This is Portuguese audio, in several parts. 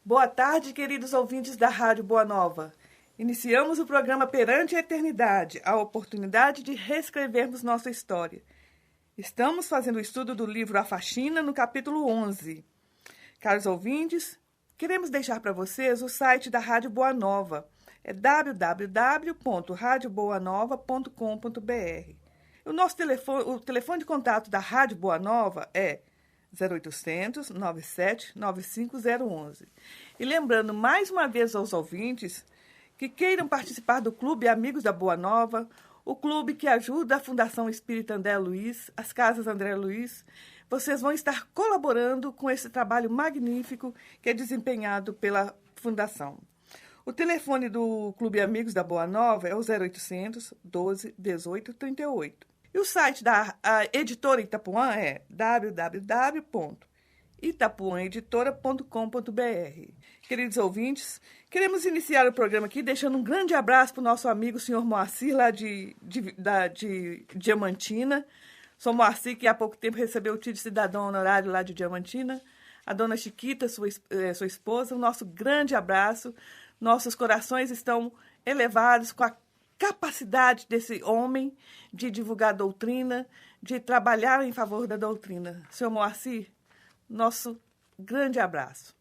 Boa tarde, queridos ouvintes da Rádio Boa Nova. Iniciamos o programa Perante a Eternidade, a oportunidade de reescrevermos nossa história. Estamos fazendo o estudo do livro A Faxina, no capítulo 11. Caros ouvintes, queremos deixar para vocês o site da Rádio Boa Nova. É www.radioboanova.com.br. O telefone de contato da Rádio Boa Nova é 0800 97 95011. E lembrando mais uma vez aos ouvintes que queiram participar do Clube Amigos da Boa Nova, o clube que ajuda a Fundação Espírita André Luiz, as Casas André Luiz, vocês vão estar colaborando com esse trabalho magnífico que é desempenhado pela Fundação. O telefone do Clube Amigos da Boa Nova é o 0800 12 18 38. E o site da editora Itapuã é www.itapuãeditora.com.br. Queridos ouvintes, queremos iniciar o programa aqui deixando um grande abraço para o nosso amigo senhor Moacir, lá de Diamantina. Sou Moacir, que há pouco tempo recebeu o título de cidadão honorário lá de Diamantina. A dona Chiquita, sua esposa, um nosso grande abraço. Nossos corações estão elevados com a capacidade desse homem de divulgar a doutrina, de trabalhar em favor da doutrina. Senhor Moacir, nosso grande abraço.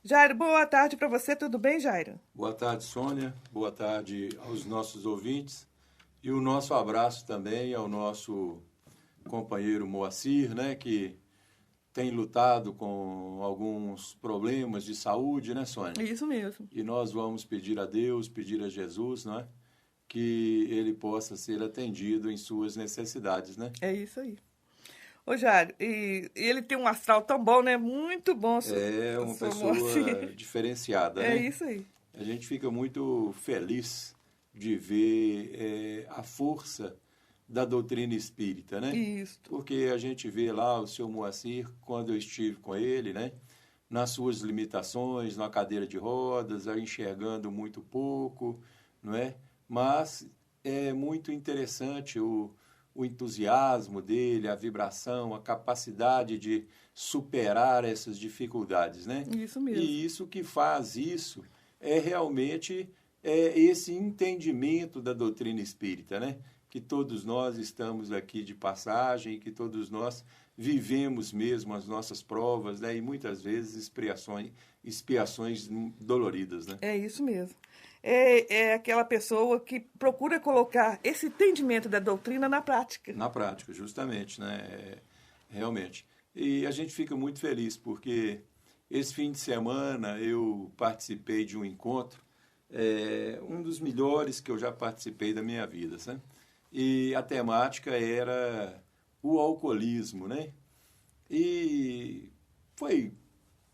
Jairo, boa tarde para você. Tudo bem, Jairo? Boa tarde, Sônia. Boa tarde aos nossos ouvintes. E o nosso abraço também ao nosso companheiro Moacir, né, que tem lutado com alguns problemas de saúde, né, Sônia? Isso mesmo. E nós vamos pedir a Deus, pedir a Jesus, não é? Que ele possa ser atendido em suas necessidades, né? É isso aí. Ô, Jairo, e ele tem um astral tão bom, né? Muito bom. É uma pessoa diferenciada, né? É isso aí. A gente fica muito feliz de ver a força da doutrina espírita, né? Isso. Porque a gente vê lá o seu Moacir, quando eu estive com ele, né? Nas suas limitações, na cadeira de rodas, enxergando muito pouco, não é? Mas é muito interessante o entusiasmo dele, a vibração, a capacidade de superar essas dificuldades, né? Isso mesmo. E isso que faz isso é realmente esse entendimento da doutrina espírita, né? Que todos nós estamos aqui de passagem, que todos nós vivemos mesmo as nossas provas, né? E muitas vezes expiações doloridas, né? É isso mesmo. É aquela pessoa que procura colocar esse entendimento da doutrina na prática. Na prática, justamente, né? Realmente. E a gente fica muito feliz, porque esse fim de semana eu participei de um encontro, um dos melhores que eu já participei da minha vida, né? E a temática era o alcoolismo, né? E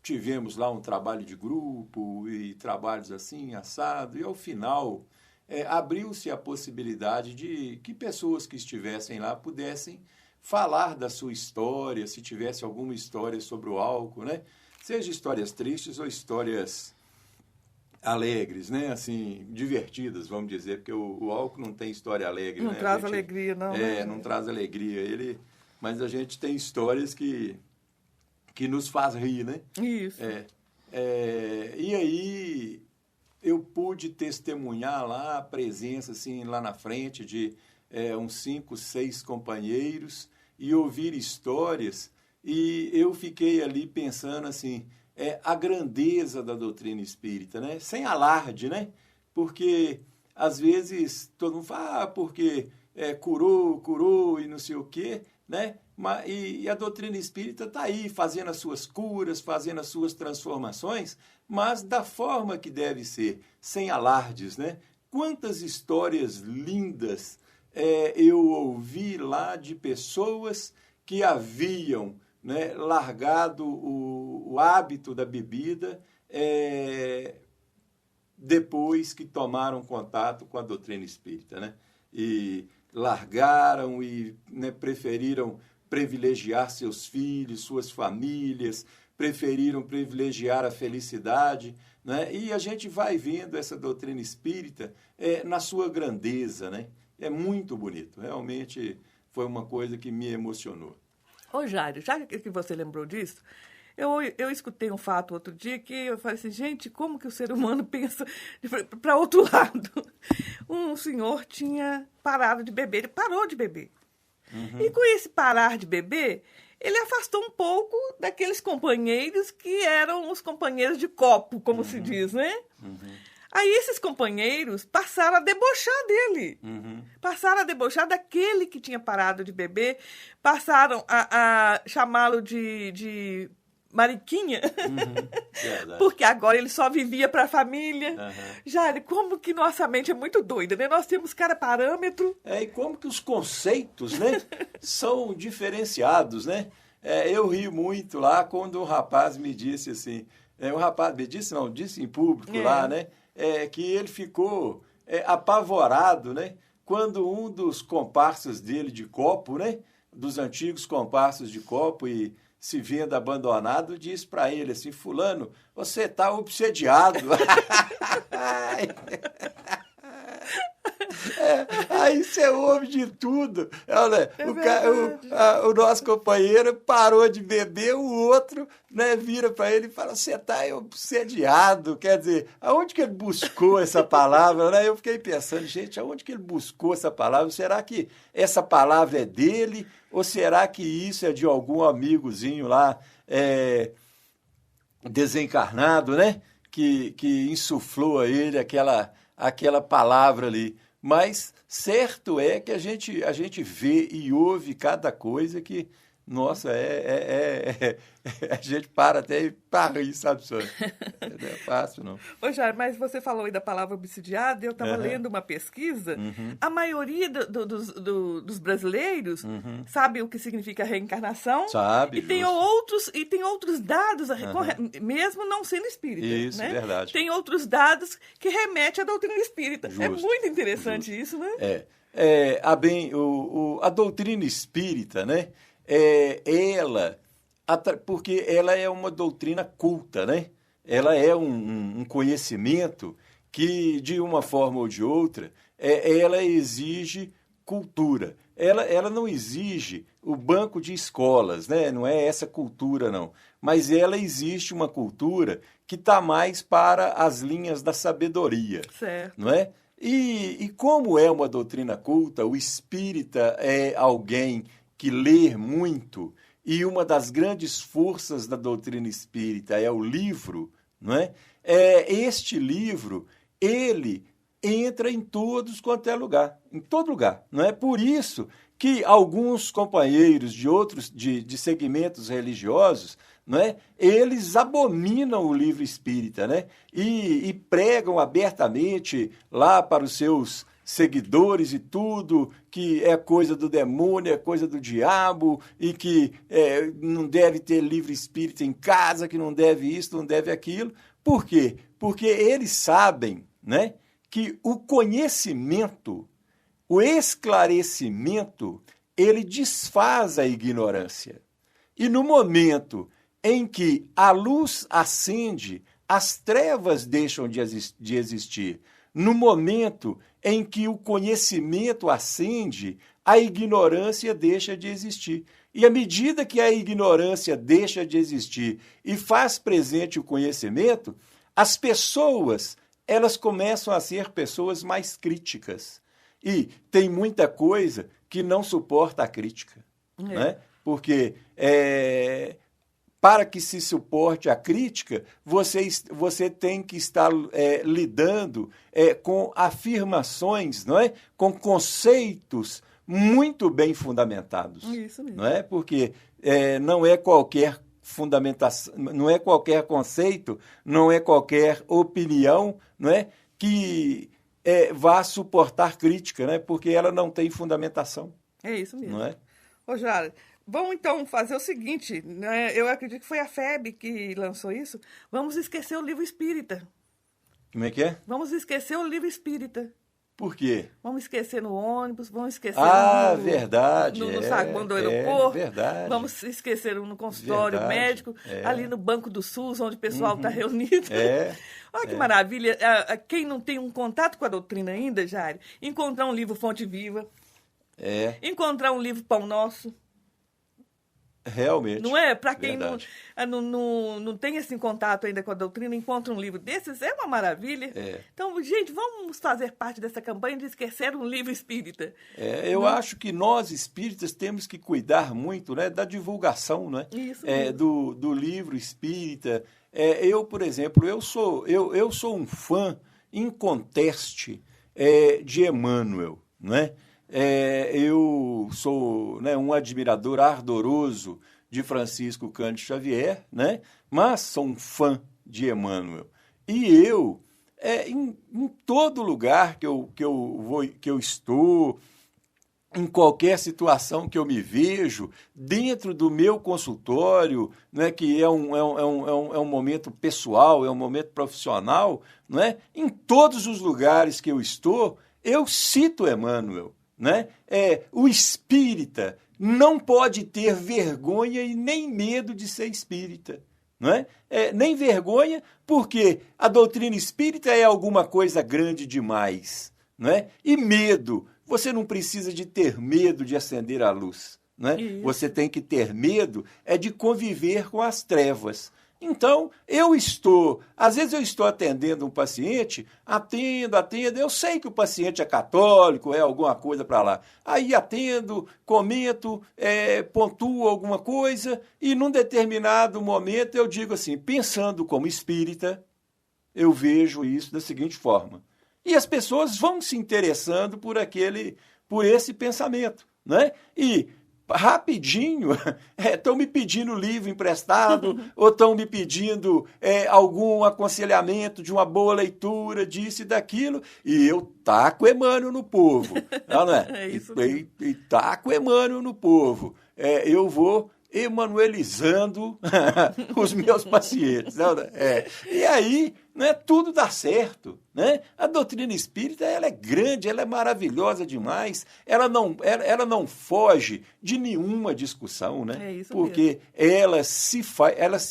tivemos lá um trabalho de grupo e trabalhos assim, assado, e ao final abriu-se a possibilidade de que pessoas que estivessem lá pudessem falar da sua história, se tivesse alguma história sobre o álcool, né? Seja histórias tristes ou histórias alegres, né? Assim, divertidas, vamos dizer, porque o álcool não tem história alegre, não né? Traz alegria, não. Não traz alegria. Mas a gente tem histórias que nos faz rir, né? Isso. E aí eu pude testemunhar lá a presença, assim, lá na frente de uns 5, 6 companheiros e ouvir histórias, e eu fiquei ali pensando assim, a grandeza da doutrina espírita, né? Sem alarde, né? Porque às vezes todo mundo fala, porque curou e não sei o quê, né? E a doutrina espírita está aí, fazendo as suas curas, fazendo as suas transformações, mas da forma que deve ser, sem alardes, né? Quantas histórias lindas eu ouvi lá de pessoas que haviam, né, largado o hábito da bebida depois que tomaram contato com a doutrina espírita, né? E largaram e, né, preferiram privilegiar seus filhos, suas famílias, preferiram privilegiar a felicidade, né? E a gente vai vendo essa doutrina espírita na sua grandeza, né? É muito bonito, realmente foi uma coisa que me emocionou. Ô, Jairo, já que você lembrou disso, Eu escutei um fato outro dia que eu falei assim, gente, como que o ser humano pensa para outro lado? Um senhor tinha parado de beber, ele parou de beber. E com esse parar de beber, ele afastou um pouco daqueles companheiros que eram os companheiros de copo, como se diz, né? Aí esses companheiros passaram a debochar dele. Passaram a debochar daquele que tinha parado de beber, passaram a chamá-lo de mariquinha, porque agora ele só vivia para a família. Jário, como que nossa mente é muito doida, né? Nós temos cada parâmetro. E como que os conceitos, né, são diferenciados, né? Eu rio muito lá quando um rapaz me disse assim, um rapaz me disse, não, disse em público lá, né, que ele ficou apavorado, né, quando um dos comparsas dele de copo, né, dos antigos comparsas de copo e se vendo abandonado, diz para ele assim, fulano, você está obsediado. Aí você ouve de tudo. Olha, o nosso companheiro parou de beber, o outro, né, vira para ele e fala, você está obsediado. Quer dizer, aonde que ele buscou essa palavra? Né? Eu fiquei pensando, gente, aonde que ele buscou essa palavra? Será que essa palavra é dele? Ou será que isso é de algum amigozinho lá desencarnado, né? Que insuflou a ele aquela palavra ali. Mas certo é que a gente vê e ouve cada coisa que, nossa, a gente para até para rir, sabe, Sônia? Não é fácil, não. Ô, Jair, mas você falou aí da palavra obsidiado, eu estava lendo uma pesquisa, a maioria dos brasileiros sabe o que significa reencarnação. Sabe, e tem outros dados, mesmo não sendo espírita. Isso, né? Verdade. Tem outros dados que remetem à doutrina espírita. Justo, é muito interessante isso, né? A doutrina espírita, né? Porque ela é uma doutrina culta, né? Ela é um conhecimento que, de uma forma ou de outra, ela exige cultura. Ela não exige o banco de escolas, né? Não é essa cultura, não. Mas ela existe uma cultura que está mais para as linhas da sabedoria. Certo. Não é? E como é uma doutrina culta, o espírita é alguém que lê muito, e uma das grandes forças da doutrina espírita é o livro, não é? Este livro, ele entra em todos quanto é lugar, em todo lugar, não é? Por isso que alguns companheiros de segmentos religiosos, não é? Eles abominam o livro espírita, né? E pregam abertamente lá para os seus seguidores e tudo, que é coisa do demônio, é coisa do diabo, e que não deve ter livro espírita em casa, que não deve isso, não deve aquilo. Por quê? Porque eles sabem, né, que o conhecimento, o esclarecimento, ele desfaz a ignorância. E no momento em que a luz acende, as trevas deixam de existir. No momento em que o conhecimento acende, a ignorância deixa de existir. E à medida que a ignorância deixa de existir e faz presente o conhecimento, as pessoas, elas começam a ser pessoas mais críticas. E tem muita coisa que não suporta a crítica. Né? Porque para que se suporte a crítica, você tem que estar lidando com afirmações, não é? Com conceitos muito bem fundamentados. Isso mesmo. Não é? Porque não é qualquer fundamentação, não é qualquer conceito, não é qualquer opinião, não é? Que vá suportar crítica, né? Porque ela não tem fundamentação. É isso mesmo. Não é? Ô, Jara, vamos então fazer o seguinte, né? Eu acredito que foi a FEB que lançou isso. Vamos esquecer o livro espírita. Como é que é? Vamos esquecer o livro espírita. Por quê? Vamos esquecer no ônibus, vamos esquecer verdade, no saguão do aeroporto, verdade. Vamos esquecer no consultório Verdade, médico, ali no banco do SUS, onde o pessoal está reunido. Olha que maravilha. Quem não tem um contato com a doutrina ainda, Jair, encontrar um livro Fonte Viva, encontrar um livro Pão Nosso, Realmente. Não é? Para quem Verdade. não tem esse contato ainda com a doutrina, encontra um livro desses, é uma maravilha. Então, gente, vamos fazer parte dessa campanha de esquecer um livro espírita. Eu acho que nós, espíritas, temos que cuidar muito, né, da divulgação, né, Isso do livro espírita. Eu, por exemplo, eu sou um fã inconteste de Emmanuel, né? Eu sou, né, um admirador ardoroso de Francisco Cândido Xavier, né? Mas sou um fã de Emmanuel. E eu, em todo lugar que eu estou, em qualquer situação que eu me vejo, dentro do meu consultório, né, que é um momento pessoal, é um momento profissional, né, em todos os lugares que eu estou, eu cito Emmanuel. Né? O espírita não pode ter vergonha e nem medo de ser espírita. Não é? Nem vergonha, porque a doutrina espírita é alguma coisa grande demais. Não é? E medo, você não precisa de ter medo de acender a luz. Não é? Você tem que ter medo de conviver com as trevas. Então, às vezes eu estou atendendo um paciente, atendo, eu sei que o paciente é católico, é alguma coisa para lá. Aí atendo, comento, pontuo alguma coisa e num determinado momento eu digo assim, pensando como espírita, eu vejo isso da seguinte forma. E as pessoas vão se interessando por esse pensamento, né? E rapidinho, estão me pedindo livro emprestado, ou estão me pedindo algum aconselhamento de uma boa leitura, disso e daquilo, e eu taco Emmanuel no povo. Não é? É isso e taco Emmanuel no povo. Eu vou emanuelizando os meus pacientes. Não é? E aí, né, tudo dá certo. Né? A doutrina espírita ela é grande, ela é maravilhosa demais, ela não foge de nenhuma discussão, né? Porque ela se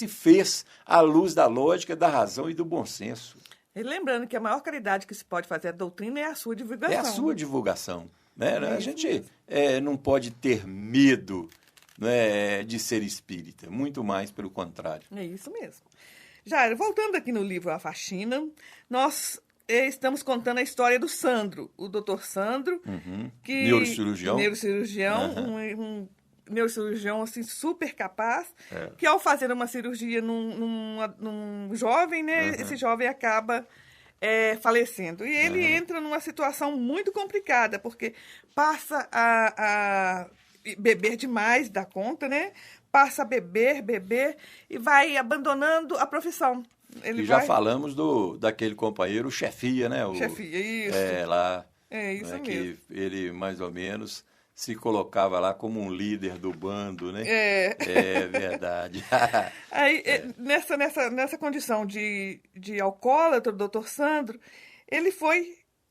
fez à luz da lógica, da razão e do bom senso. E lembrando que a maior caridade que se pode fazer à doutrina é a sua divulgação. É a sua divulgação. Né? A gente não pode ter medo, né, de ser espírita, muito mais pelo contrário. É isso mesmo. Jairo, voltando aqui no livro A Faxina, nós estamos contando a história do Sandro, o doutor Sandro, que neurocirurgião, um neurocirurgião assim, super capaz, que ao fazer uma cirurgia num jovem, né, esse jovem acaba falecendo. E ele entra numa situação muito complicada, porque passa a beber demais da conta, né? Passa a beber e vai abandonando a profissão. Já falamos daquele companheiro Chefia, né? Chefia, isso. Lá. Isso mesmo. Que ele, mais ou menos, se colocava lá como um líder do bando, né? É verdade. Aí, nessa condição de alcoólatra, o doutor Sandro, ele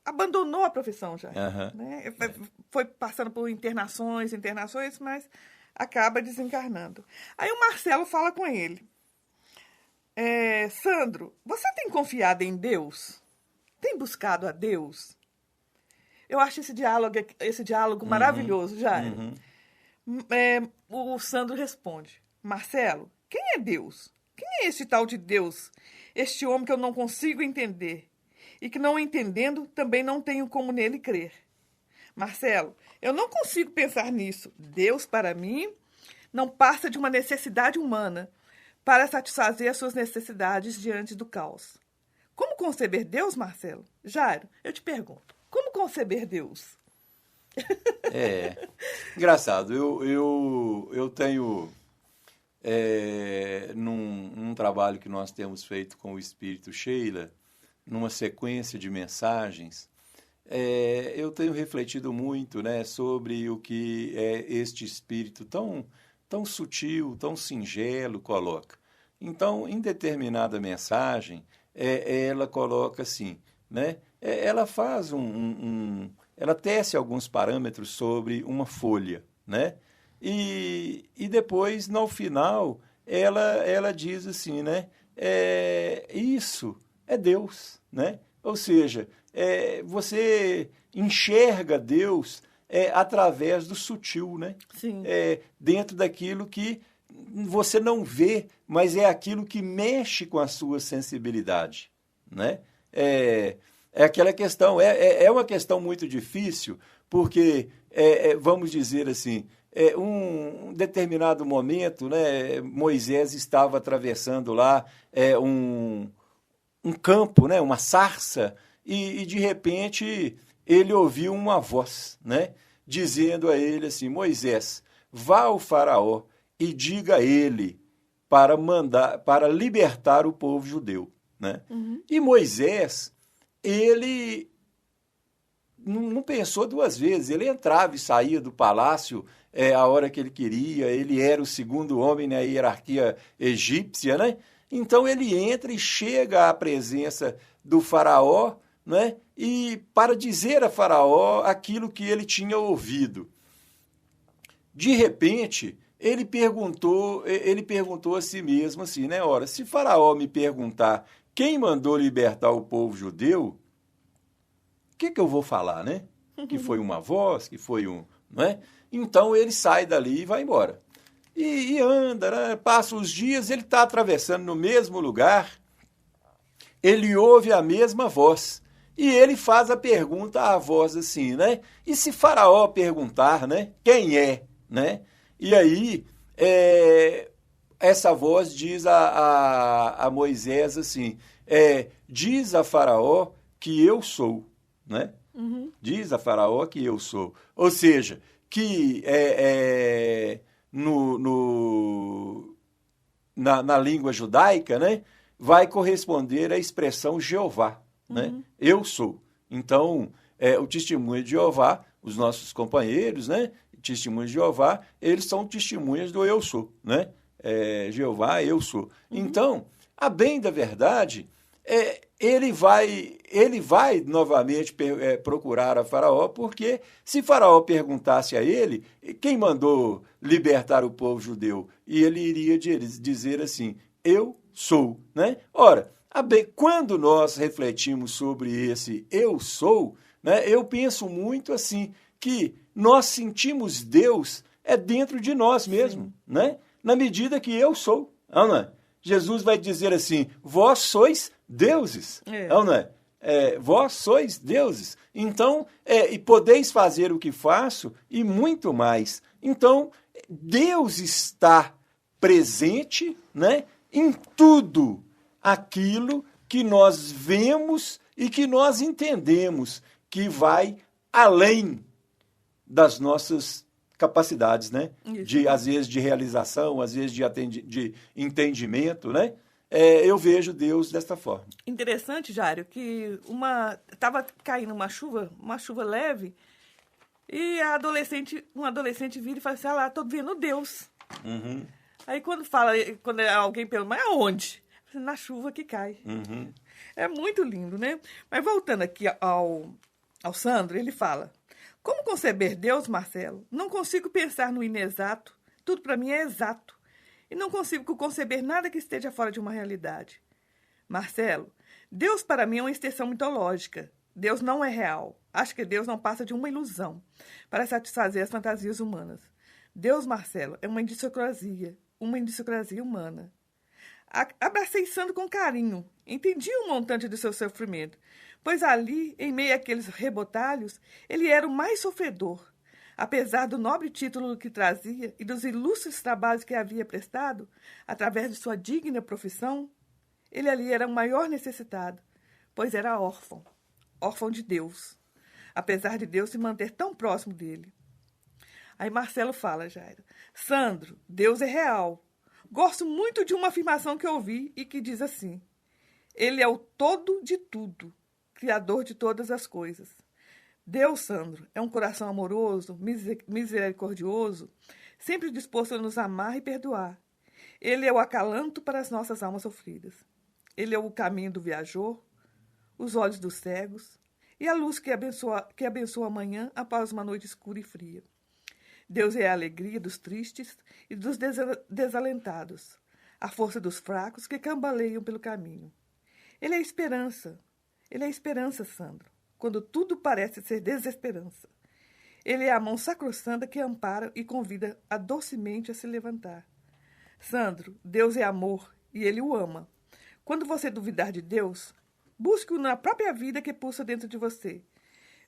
abandonou a profissão já. Né? Foi passando por internações, mas acaba desencarnando. Aí o Marcelo fala com ele. Sandro, você tem confiado em Deus? Tem buscado a Deus? Eu acho esse diálogo maravilhoso, Jairo. O Sandro responde. Marcelo, quem é Deus? Quem é este tal de Deus? Este homem que eu não consigo entender. E que não entendendo, também não tenho como nele crer. Marcelo, eu não consigo pensar nisso. Deus, para mim, não passa de uma necessidade humana para satisfazer as suas necessidades diante do caos. Como conceber Deus, Marcelo? Jairo, eu te pergunto, como conceber Deus? Engraçado. Eu tenho, num trabalho que nós temos feito com o Espírito Sheila, numa sequência de mensagens, eu tenho refletido muito, né, sobre o que este espírito tão sutil, tão singelo coloca. Então, em determinada mensagem, ela coloca assim, né, ela faz ela tece alguns parâmetros sobre uma folha, né, e depois, no final, ela diz assim, né, isso é Deus, né? Ou seja, você enxerga Deus através do sutil, né? Sim. Dentro daquilo que você não vê, mas é aquilo que mexe com a sua sensibilidade, né? É aquela questão, é uma questão muito difícil, porque, vamos dizer assim, um determinado momento, né, Moisés estava atravessando lá um campo, né, uma sarça, e de repente ele ouviu uma voz, né, dizendo a ele assim: Moisés, vá ao faraó e diga a ele para libertar o povo judeu, né? Uhum. E Moisés, ele não pensou duas vezes, ele entrava e saía do palácio a hora que ele queria, ele era o segundo homem na hierarquia egípcia, né? Então ele entra e chega à presença do faraó, né? E para dizer a faraó aquilo que ele tinha ouvido. De repente, ele perguntou a si mesmo assim, né? Ora, se faraó me perguntar quem mandou libertar o povo judeu, o que eu vou falar, né? Que foi uma voz, que foi não é? Então ele sai dali e vai embora. E anda, né? Passa os dias, ele está atravessando no mesmo lugar, ele ouve a mesma voz. E ele faz a pergunta à voz assim, né? E se faraó perguntar, né? Quem é, né? E aí, essa voz diz a Moisés assim, diz a faraó que eu sou, né? Uhum. Diz a faraó que eu sou. Ou seja, que na língua judaica, né, vai corresponder à expressão Jeová, né? Uhum. Eu sou. Então, o testemunho de Jeová, os nossos companheiros, né, testemunhos de Jeová, eles são testemunhas do eu sou, né? Jeová, eu sou. Uhum. Então, a bem da verdade, ele vai novamente procurar a faraó, porque se faraó perguntasse a ele quem mandou libertar o povo judeu, e ele iria dizer assim, eu sou, né? Ora, quando nós refletimos sobre esse eu sou, né, eu penso muito assim, que nós sentimos Deus dentro de nós mesmo, né? Na medida que eu sou, não é? Jesus vai dizer assim, vós sois deuses, não é? Vós sois deuses, então, e podeis fazer o que faço e muito mais. Então, Deus está presente, né, em tudo aquilo que nós vemos e que nós entendemos, que vai além das nossas capacidades, né? Às vezes de realização, às vezes de entendimento, né? Eu vejo Deus desta forma. Interessante, Jário, que estava caindo uma chuva leve, e um adolescente vira e fala assim, lá, estou vendo Deus. Uhum. Aí quando alguém pergunta, mas aonde? Na chuva que cai. Uhum. É muito lindo, né? Mas voltando aqui ao Sandro, ele fala, como conceber Deus, Marcelo? Não consigo pensar no inexato. Tudo para mim é exato. E não consigo conceber nada que esteja fora de uma realidade. Marcelo, Deus para mim é uma extensão mitológica. Deus não é real. Acho que Deus não passa de uma ilusão para satisfazer as fantasias humanas. Deus, Marcelo, é uma idiosincrasia humana. Abracei Sandro com carinho. Entendi um montante do seu sofrimento, pois ali, em meio àqueles rebotalhos, ele era o mais sofredor. Apesar do nobre título que trazia e dos ilustres trabalhos que havia prestado, através de sua digna profissão, ele ali era o maior necessitado, pois era órfão de Deus, apesar de Deus se manter tão próximo dele. Aí Marcelo fala, Jairo, Sandro, Deus é real. Gosto muito de uma afirmação que eu ouvi e que diz assim, ele é o todo de tudo, criador de todas as coisas. Deus, Sandro, é um coração amoroso, misericordioso, sempre disposto a nos amar e perdoar. Ele é o acalanto para as nossas almas sofridas. Ele é o caminho do viajor, os olhos dos cegos e a luz que abençoa a manhã após uma noite escura e fria. Deus é a alegria dos tristes e dos desalentados, a força dos fracos que cambaleiam pelo caminho. Ele é a esperança, Sandro, quando tudo parece ser desesperança. Ele é a mão sacrossanta que ampara e convida docemente a se levantar. Sandro, Deus é amor e Ele o ama. Quando você duvidar de Deus, busque-o na própria vida que pulsa dentro de você.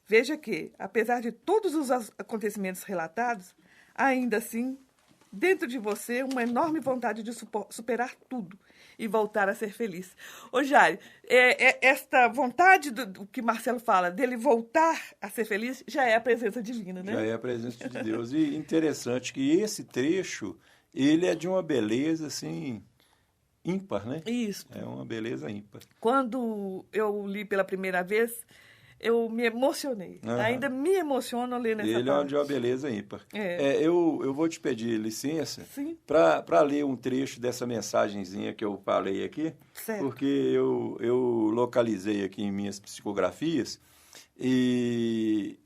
Veja que, apesar de todos os acontecimentos relatados, ainda assim, dentro de você, uma enorme vontade de superar tudo e voltar a ser feliz. Ô, Jair, esta vontade do que Marcelo fala, dele voltar a ser feliz, já é a presença divina, né? Já é a presença de Deus. E interessante que esse trecho, ele é de uma beleza, assim, ímpar, né? Isso. É uma beleza ímpar. Quando eu li pela primeira vez, eu me emocionei. Uhum. Ainda me emociono ler nessa Ele parte. é de uma beleza ímpar. Eu vou te pedir licença para ler um trecho dessa mensagenzinha que eu falei aqui, certo. Porque eu localizei aqui em minhas psicografias e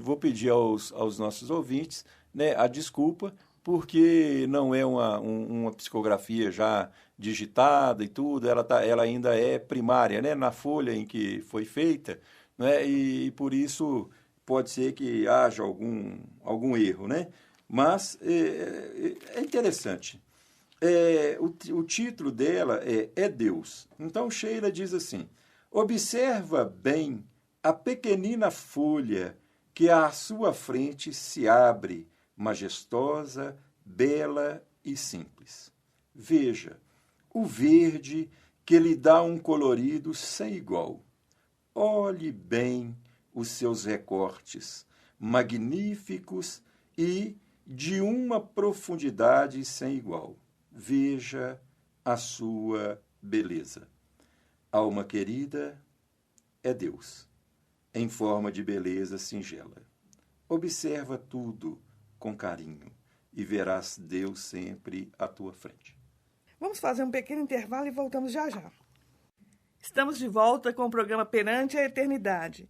vou pedir aos nossos ouvintes, né, a desculpa, porque não é uma psicografia já digitada e tudo, ela ainda é primária, né, na folha em que foi feita, né, e por isso pode ser que haja algum erro, né? Mas é interessante. O título dela é Deus. Então Sheila diz assim: observa bem a pequenina folha que à sua frente se abre, majestosa, bela e simples. Veja o verde que lhe dá um colorido sem igual. Olhe bem os seus recortes, magníficos e de uma profundidade sem igual. Veja a sua beleza. Alma querida é Deus, em forma de beleza singela. Observa tudo com carinho e verás Deus sempre à tua frente. Vamos fazer um pequeno intervalo e voltamos já já. Estamos de volta com o programa Perante a Eternidade.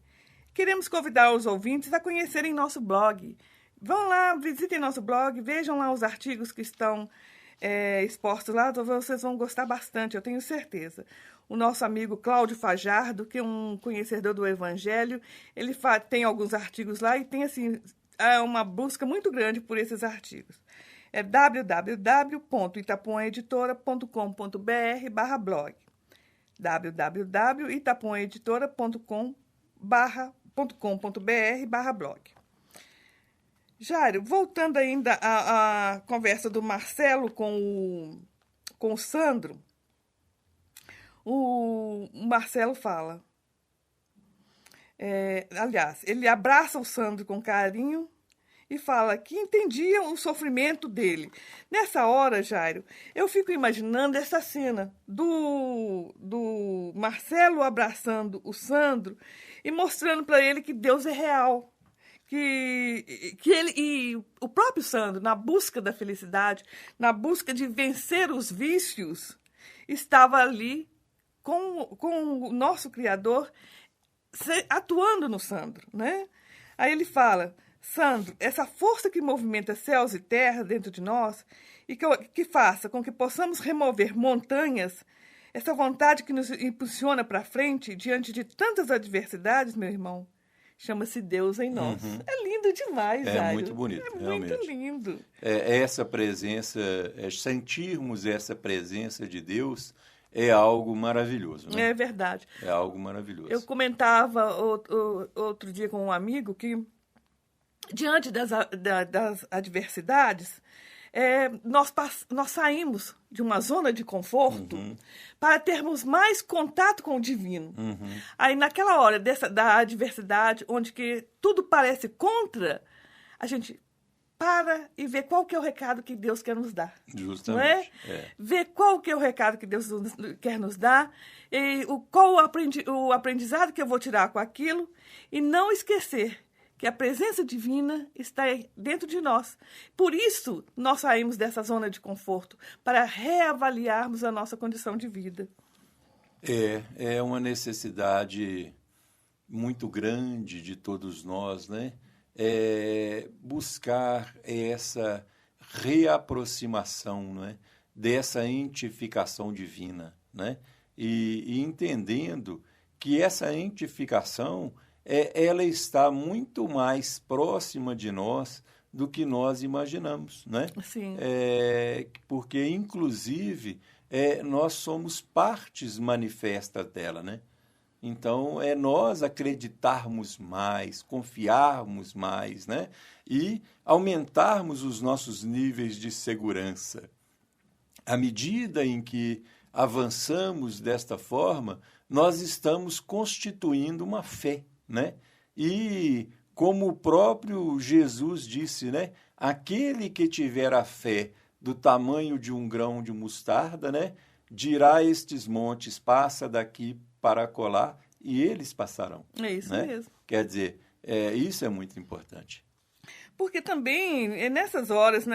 Queremos convidar os ouvintes a conhecerem nosso blog. Vão lá, visitem nosso blog, vejam lá os artigos que estão expostos lá, vocês vão gostar bastante, eu tenho certeza. O nosso amigo Cláudio Fajardo, que é um conhecedor do Evangelho, ele tem alguns artigos lá e tem assim, uma busca muito grande por esses artigos. É www.itapuãeditora.com.br/blog www.itapuãeditora.com.br/blog. Jário, voltando ainda à conversa do Marcelo com o Sandro, o Marcelo fala, aliás, ele abraça o Sandro com carinho e fala que entendia o sofrimento dele. Nessa hora, Jairo, eu fico imaginando essa cena do Marcelo abraçando o Sandro e mostrando para ele que Deus é real. Que ele e o próprio Sandro, na busca da felicidade, na busca de vencer os vícios, estava ali com o nosso Criador atuando no Sandro, né? Aí ele fala: Sandro, essa força que movimenta céus e terra dentro de nós e que faça com que possamos remover montanhas, essa vontade que nos impulsiona para frente diante de tantas adversidades, meu irmão, chama-se Deus em nós. Uhum. É lindo demais, Jairo. É muito bonito, realmente. Muito lindo. Essa presença, sentirmos essa presença de Deus é algo maravilhoso, né? É verdade. É algo maravilhoso. Eu comentava outro dia com um amigo que, diante das adversidades, nós saímos de uma zona de conforto para termos mais contato com o divino. Aí, naquela hora da adversidade, onde que tudo parece contra, a gente para e vê qual que é o recado que Deus quer nos dar. Justamente. Não é? Ver qual que é o recado que Deus quer nos dar, e qual o aprendizado que eu vou tirar com aquilo, e não esquecer que a presença divina está dentro de nós. Por isso, nós saímos dessa zona de conforto, para reavaliarmos a nossa condição de vida. É uma necessidade muito grande de todos nós, né? Buscar essa reaproximação, né? Dessa identificação divina, né? E entendendo que essa identificação ela está muito mais próxima de nós do que nós imaginamos, né? Sim. Porque, inclusive, nós somos partes manifestas dela, né? Então, é nós acreditarmos mais, confiarmos mais, né? E aumentarmos os nossos níveis de segurança. À medida em que avançamos desta forma, nós estamos constituindo uma fé, né? E como o próprio Jesus disse, né? Aquele que tiver a fé do tamanho de um grão de mostarda, né? Dirá a estes montes, passa daqui para colar, e eles passarão. É isso né? mesmo. Quer dizer, isso é muito importante. Porque também é nessas horas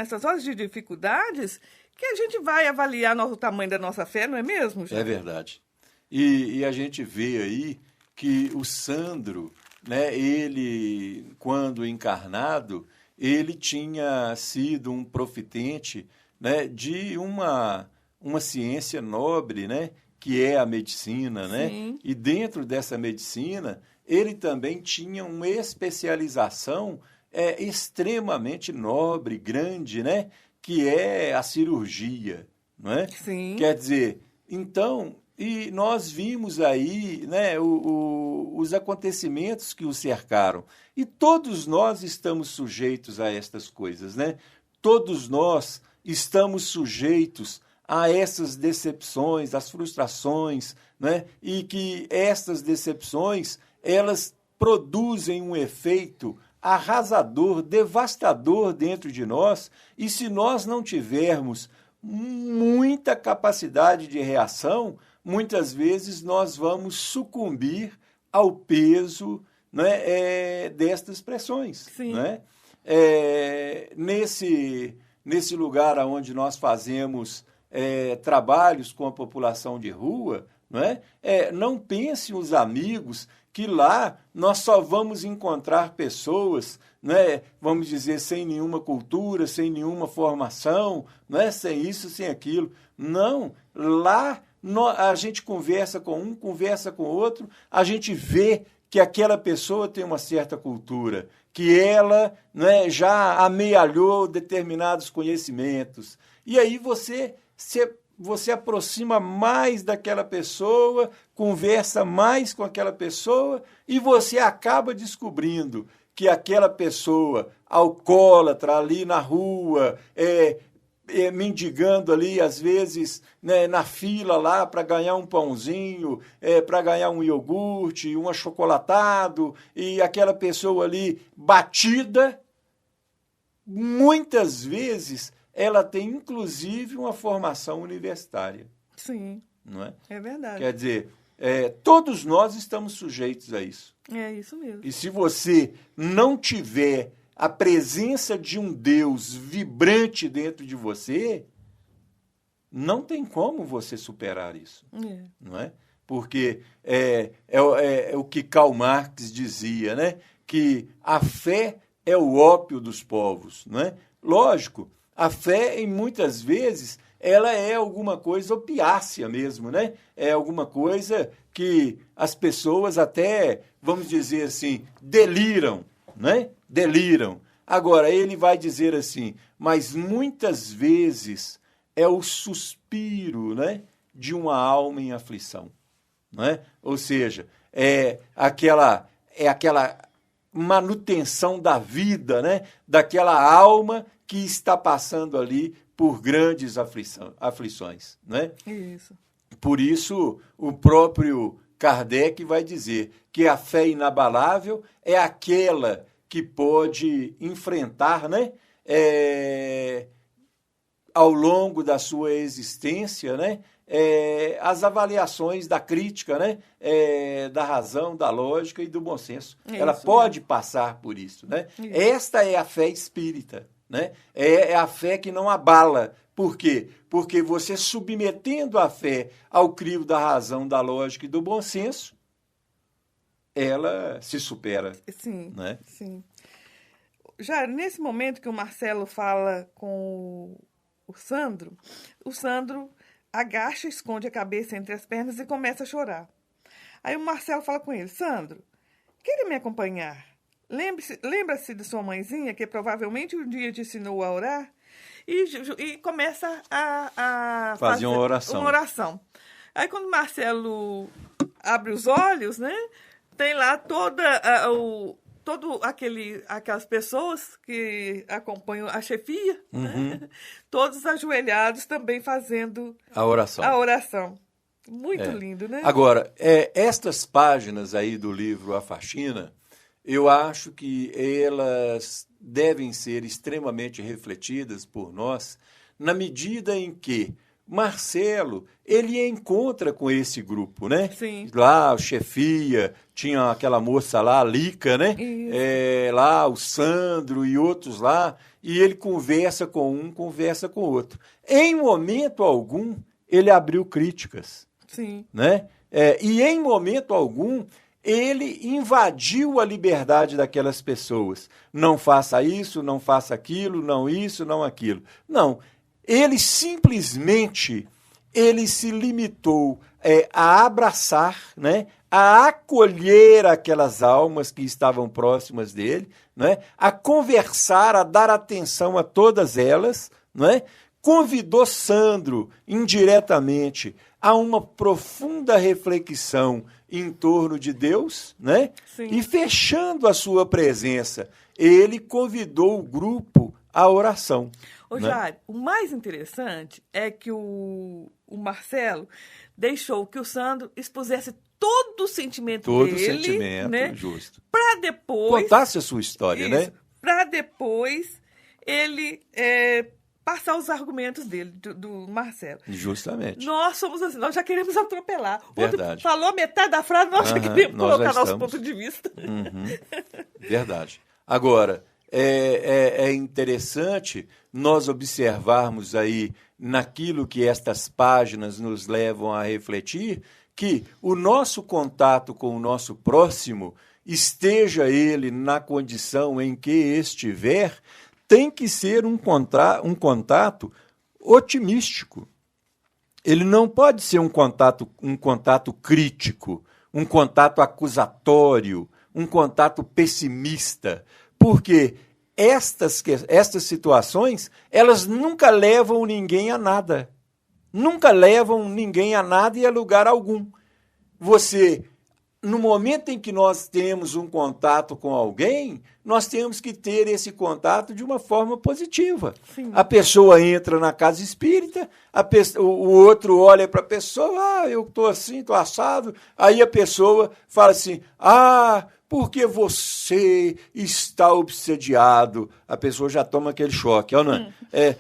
de dificuldades, que a gente vai avaliar o tamanho da nossa fé, não é mesmo, Jair? É verdade. E a gente vê aí que o Sandro, né, ele, quando encarnado, ele tinha sido um profitente, né, de uma ciência nobre, né, que é a medicina, né? Sim. E dentro dessa medicina, ele também tinha uma especialização extremamente nobre, grande, né? Que é a cirurgia, não é? Sim. Quer dizer, então, e nós vimos aí, né, os acontecimentos que o cercaram. E todos nós estamos sujeitos a estas coisas, né? Todos nós estamos sujeitos a essas decepções, às frustrações, né? E que estas decepções, elas produzem um efeito arrasador, devastador dentro de nós, e se nós não tivermos muita capacidade de reação, muitas vezes nós vamos sucumbir ao peso, né, destas pressões. Sim. Né? Nesse lugar onde nós fazemos trabalhos com a população de rua, não pensem os amigos que lá nós só vamos encontrar pessoas, vamos dizer, sem nenhuma cultura, sem nenhuma formação, sem isso, sem aquilo. Não, lá a gente conversa com um, conversa com outro, a gente vê que aquela pessoa tem uma certa cultura, que ela já amealhou determinados conhecimentos. E aí você aproxima mais daquela pessoa, conversa mais com aquela pessoa e você acaba descobrindo que aquela pessoa alcoólatra ali na rua, mendigando ali, às vezes, na fila lá para ganhar um pãozinho, para ganhar um iogurte, um achocolatado, e aquela pessoa ali batida, muitas vezes ela tem, inclusive, uma formação universitária. Sim, não é? É verdade. Quer dizer, todos nós estamos sujeitos a isso. É isso mesmo. E se você não tiver a presença de um Deus vibrante dentro de você, não tem como você superar isso. Não é? Porque é o que Karl Marx dizia, né? Que a fé é o ópio dos povos. Não é? Lógico, a fé, em muitas vezes, ela é alguma coisa opiácea mesmo, né? É alguma coisa que as pessoas até, vamos dizer assim, deliram, né? Deliram. Agora, ele vai dizer assim, mas muitas vezes é o suspiro, né, de uma alma em aflição. Né? Ou seja, é aquela manutenção da vida, né, daquela alma que está passando ali por grandes aflições. Né? Isso. Por isso, o próprio Kardec vai dizer que a fé inabalável é aquela que pode enfrentar, né, ao longo da sua existência, né, as avaliações da crítica, né, da razão, da lógica e do bom senso. Ela pode passar por isso. Né? Esta é a fé espírita. Né? É a fé que não abala. Por quê? Porque você, submetendo a fé ao crivo da razão, da lógica e do bom senso, ela se supera. Sim, né? Sim. Já nesse momento que o Marcelo fala com o Sandro agacha, esconde a cabeça entre as pernas e começa a chorar. Aí o Marcelo fala com ele, Sandro, quer me acompanhar? Lembra-se de sua mãezinha, que provavelmente um dia te ensinou a orar, e começa a fazer uma oração. Aí, quando Marcelo abre os olhos, né, tem lá aquelas pessoas que acompanham a chefia, né, todos ajoelhados também fazendo a oração. Muito lindo, né? Agora, estas páginas aí do livro A Faxina, eu acho que elas devem ser extremamente refletidas por nós, na medida em que Marcelo, ele encontra com esse grupo, né? Sim. Lá, a chefia, tinha aquela moça lá, a Lica, né? Lá, o Sandro e outros lá, e ele conversa com um, conversa com o outro. Em momento algum, ele abriu críticas. Sim. Né? E em momento algum, ele invadiu a liberdade daquelas pessoas. Não faça isso, não faça aquilo, não isso, não aquilo. Não. Ele simplesmente se limitou a abraçar, né? A acolher aquelas almas que estavam próximas dele, né? A conversar, a dar atenção a todas elas, né? Convidou Sandro indiretamente a uma profunda reflexão em torno de Deus, né? Sim. E fechando a sua presença, ele convidou o grupo à oração. Ô, Jair, o mais interessante é que o Marcelo deixou que o Sandro expusesse todo o sentimento dele. Todo o sentimento, né? Justo. Para depois... Contasse a sua história, né? Para depois ele... passar os argumentos dele, do Marcelo. Justamente. Nós somos assim, nós já queremos atropelar. Verdade. Outro falou metade da frase, nós já queremos colocar nosso ponto de vista. Verdade. Agora, é interessante nós observarmos aí naquilo que estas páginas nos levam a refletir, que o nosso contato com o nosso próximo, esteja ele na condição em que estiver, tem que ser um contato otimístico. Ele não pode ser um contato crítico, um contato acusatório, um contato pessimista, porque estas situações, elas nunca levam ninguém a nada. Nunca levam ninguém a nada e a lugar algum. No momento em que nós temos um contato com alguém, nós temos que ter esse contato de uma forma positiva. Sim. A pessoa entra na casa espírita, o outro olha para a pessoa, eu estou assim, estou assado. Aí a pessoa fala assim, porque você está obsediado. A pessoa já toma aquele choque, não é?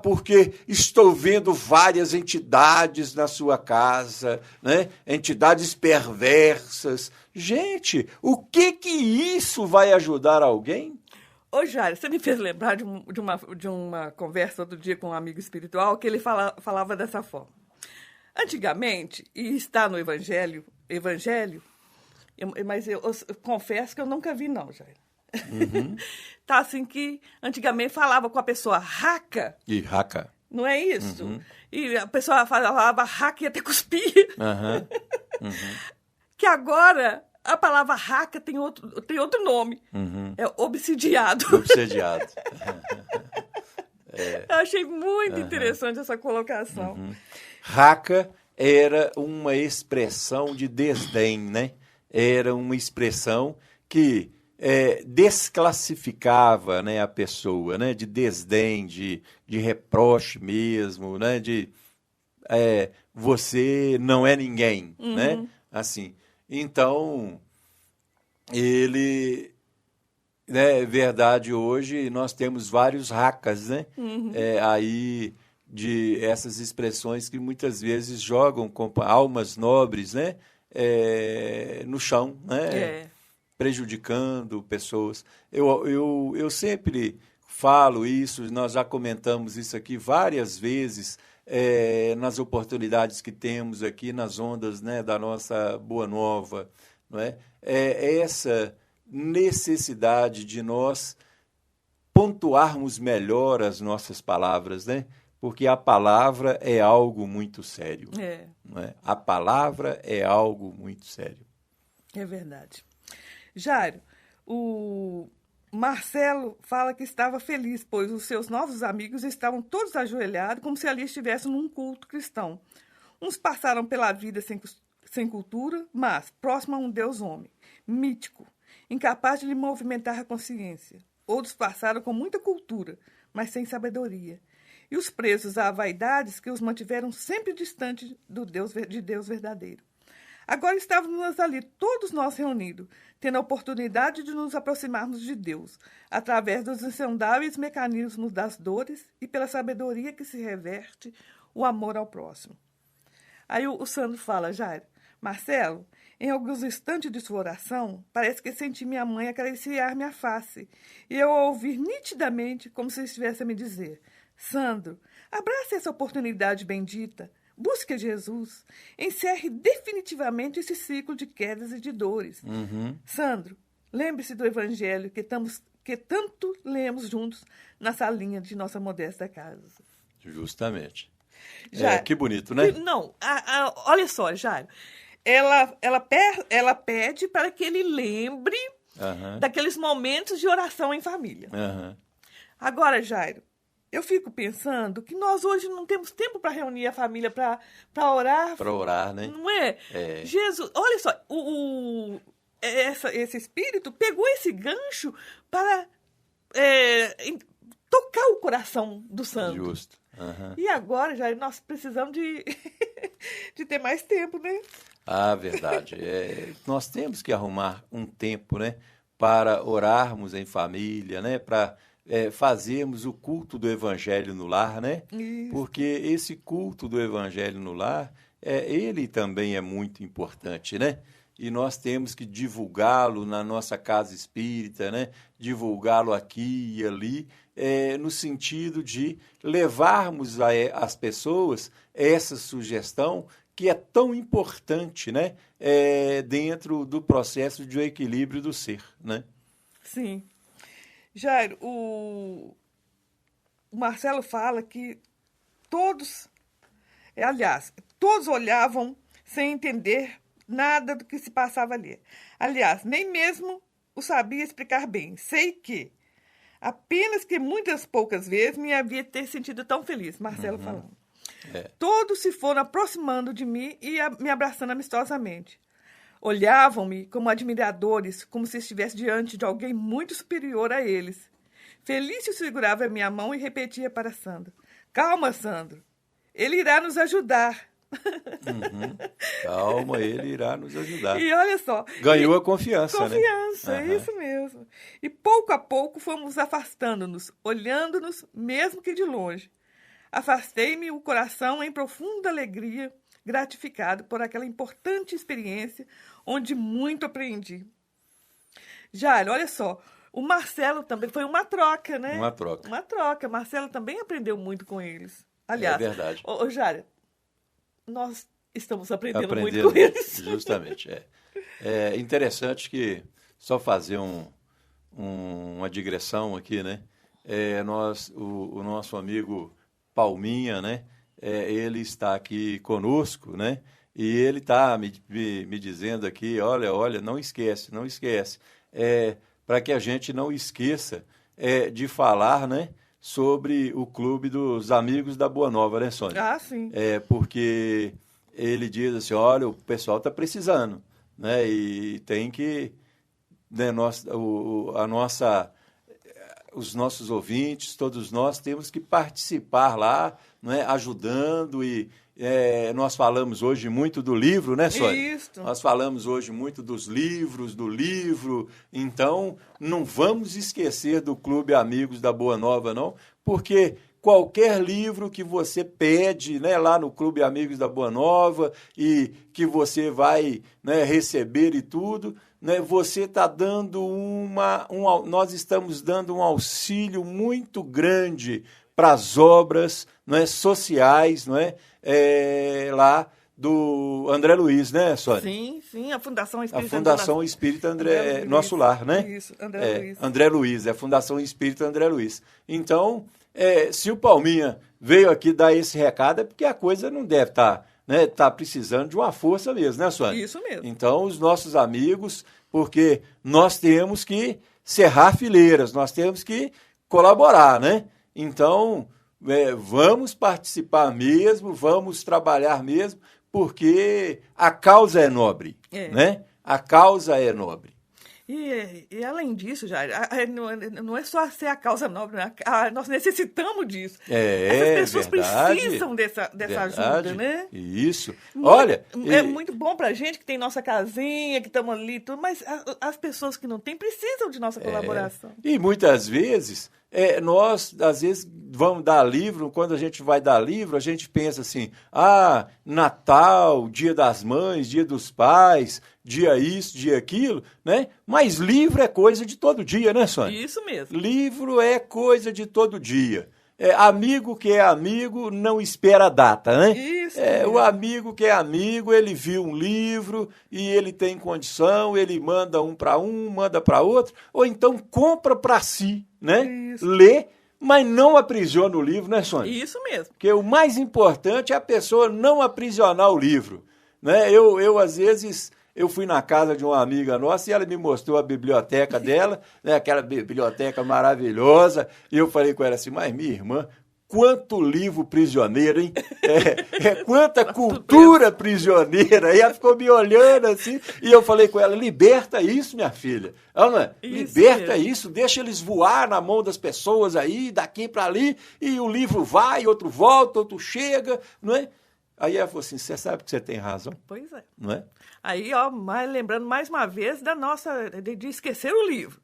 Porque estou vendo várias entidades na sua casa, né? Entidades perversas. Gente, o que isso vai ajudar alguém? Ô, Jair, você me fez lembrar de uma conversa outro dia com um amigo espiritual que ele falava dessa forma. Antigamente, e está no Evangelho, mas eu confesso que eu nunca vi, não, Jair. Tá assim que antigamente falava com a pessoa raca. E raca. Não é isso? E a pessoa falava raca e até cuspia. Que agora a palavra raca tem outro nome. É obsidiado. Obsidiado. Eu achei muito interessante essa colocação. Raca era uma expressão de desdém, né? Era uma expressão que desclassificava, né, a pessoa, né, de desdém, de reproche mesmo, né, de você não é ninguém, né? Assim. Então, ele, né, é verdade, hoje nós temos vários racas, né? Aí de essas expressões que muitas vezes jogam com almas nobres, né? No chão, né? Prejudicando pessoas. Eu sempre falo isso, nós já comentamos isso aqui várias vezes, nas oportunidades que temos aqui nas ondas, né, da nossa Boa Nova, não é? Essa necessidade de nós pontuarmos melhor as nossas palavras, né? Porque a palavra é algo muito sério. Não é? A palavra é algo muito sério. É verdade. Jairo, O Marcelo fala que estava feliz, pois os seus novos amigos estavam todos ajoelhados, como se ali estivessem num culto cristão. Uns passaram pela vida sem cultura, mas próximo a um Deus homem, mítico, incapaz de lhe movimentar a consciência. Outros passaram com muita cultura, mas sem sabedoria. E os presos a vaidades que os mantiveram sempre distantes de Deus verdadeiro. Agora estávamos ali, todos nós reunidos, tendo a oportunidade de nos aproximarmos de Deus, através dos insondáveis mecanismos das dores e pela sabedoria que se reverte o amor ao próximo. Aí o Sandro fala, Jairo, Marcelo, em alguns instantes de sua oração, parece que senti minha mãe acariciar minha face, e eu a ouvir nitidamente, como se estivesse a me dizer, Sandro, abrace essa oportunidade bendita, busque a Jesus, encerre definitivamente esse ciclo de quedas e de dores. Sandro, lembre-se do evangelho que tanto lemos juntos na salinha de nossa modesta casa. Justamente. Jairo, que bonito, né? Não, olha só, Jairo, ela pede para que ele lembre daqueles momentos de oração em família. Agora, Jairo, eu fico pensando que nós hoje não temos tempo para reunir a família para orar. Para orar, né? Não é? Jesus, olha só, esse espírito pegou esse gancho para tocar o coração do santo. Justo. E agora, Jair, nós precisamos de ter mais tempo, né? Verdade. Nós temos que arrumar um tempo, né, para orarmos em família, né, para fazermos o culto do Evangelho no lar, né? Isso. Porque esse culto do Evangelho no lar, ele também é muito importante, né? E nós temos que divulgá-lo na nossa casa espírita, né? Divulgá-lo aqui e ali, no sentido de levarmos às pessoas essa sugestão que é tão importante, né? Dentro do processo de equilíbrio do ser, né? Sim. Jairo, o Marcelo fala que todos olhavam sem entender nada do que se passava ali. Aliás, nem mesmo o sabia explicar bem. Sei que apenas que muitas poucas vezes me havia ter sentido tão feliz, Marcelo falando. Todos se foram aproximando de mim e me abraçando amistosamente. Olhavam-me como admiradores, como se estivesse diante de alguém muito superior a eles. Felício segurava a minha mão e repetia para Sandro, calma, Sandro, ele irá nos ajudar. Calma, ele irá nos ajudar. E olha só. Ganhou a confiança, né? Confiança, é isso mesmo. E pouco a pouco fomos afastando-nos, olhando-nos, mesmo que de longe. Afastei-me o coração em profunda alegria, gratificado por aquela importante experiência, onde muito aprendi. Jairo, olha só, o Marcelo também, foi uma troca, né? Uma troca. Uma troca. Marcelo também aprendeu muito com eles. Aliás, é verdade. Jairo, nós estamos aprendendo muito com eles. Justamente. É interessante que, só fazer uma digressão aqui, né? O nosso amigo Palminha, né? Ele está aqui conosco, né? E ele está me dizendo aqui, olha, não esquece. Para que a gente não esqueça de falar, né? Sobre o Clube dos Amigos da Boa Nova, né, Sônia? Ah, sim. Porque ele diz assim, olha, o pessoal está precisando, né? E tem que, né, os nossos ouvintes, todos nós temos que participar lá, né, ajudando e nós falamos hoje muito do livro, né, Sônia? Isso. Nós falamos hoje muito dos livros, do livro, então não vamos esquecer do Clube Amigos da Boa Nova, não, porque qualquer livro que você pede, né, lá no Clube Amigos da Boa Nova e que você vai, né, receber e tudo, né, você está dando nós estamos dando um auxílio muito grande para as obras, não é, sociais, não é, lá do André Luiz, né, Sônia? Sim, a Fundação Espírita. A Fundação Espírita André Nosso Lar, né? Isso, André Luiz. André Luiz, a Fundação Espírita André Luiz. Então, se o Palminha veio aqui dar esse recado, é porque a coisa não deve estar né, está precisando de uma força mesmo, né, Sônia? Isso mesmo. Então, os nossos amigos, porque nós temos que cerrar fileiras, nós temos que colaborar, né? Então, vamos participar mesmo, vamos trabalhar mesmo, porque a causa é nobre, né? A causa é nobre. E além disso, Jair, não é só ser a causa nobre, né? Nós necessitamos disso. Essas pessoas precisam dessa ajuda, né? Isso. Olha... É muito bom pra gente que tem nossa casinha, que estamos ali, tudo, mas as pessoas que não têm precisam de nossa colaboração. E muitas vezes, nós, às vezes, vamos dar livro, quando a gente vai dar livro, a gente pensa assim, Natal, Dia das Mães, Dia dos Pais, dia isso, dia aquilo, né? Mas livro é coisa de todo dia, né, Sônia? Isso mesmo. Livro é coisa de todo dia. Amigo que é amigo não espera a data, né? Isso. O amigo que é amigo, ele viu um livro e ele tem condição, ele manda manda para outro, ou então compra para si, né? Isso. Lê, mas não aprisiona o livro, né, Sônia? Isso mesmo. Porque o mais importante é a pessoa não aprisionar o livro, né? Eu às vezes... Eu fui na casa de uma amiga nossa e ela me mostrou a biblioteca dela, né, aquela biblioteca maravilhosa, e eu falei com ela assim, mas minha irmã, quanto livro prisioneiro, hein? Quanta cultura prisioneira. E ela ficou me olhando assim, e eu falei com ela, liberta isso, minha filha. Ela, liberta isso, deixa eles voar na mão das pessoas aí, daqui para ali, e o livro vai, outro volta, outro chega, não é? Aí ela falou assim, você sabe que você tem razão. Pois é. Não é? Aí, lembrando mais uma vez de esquecer o livro.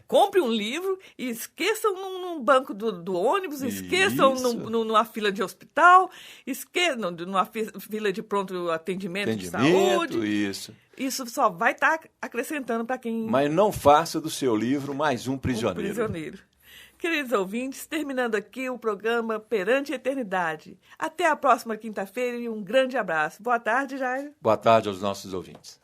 Compre um livro e esqueçam num banco do ônibus, esqueçam numa fila de hospital, esqueçam numa fila de pronto atendimento de saúde. Isso só vai estar acrescentando para quem... Mas não faça do seu livro mais um prisioneiro. Queridos ouvintes, terminando aqui o programa Perante a Eternidade. Até a próxima quinta-feira e um grande abraço. Boa tarde, Jair. Boa tarde aos nossos ouvintes.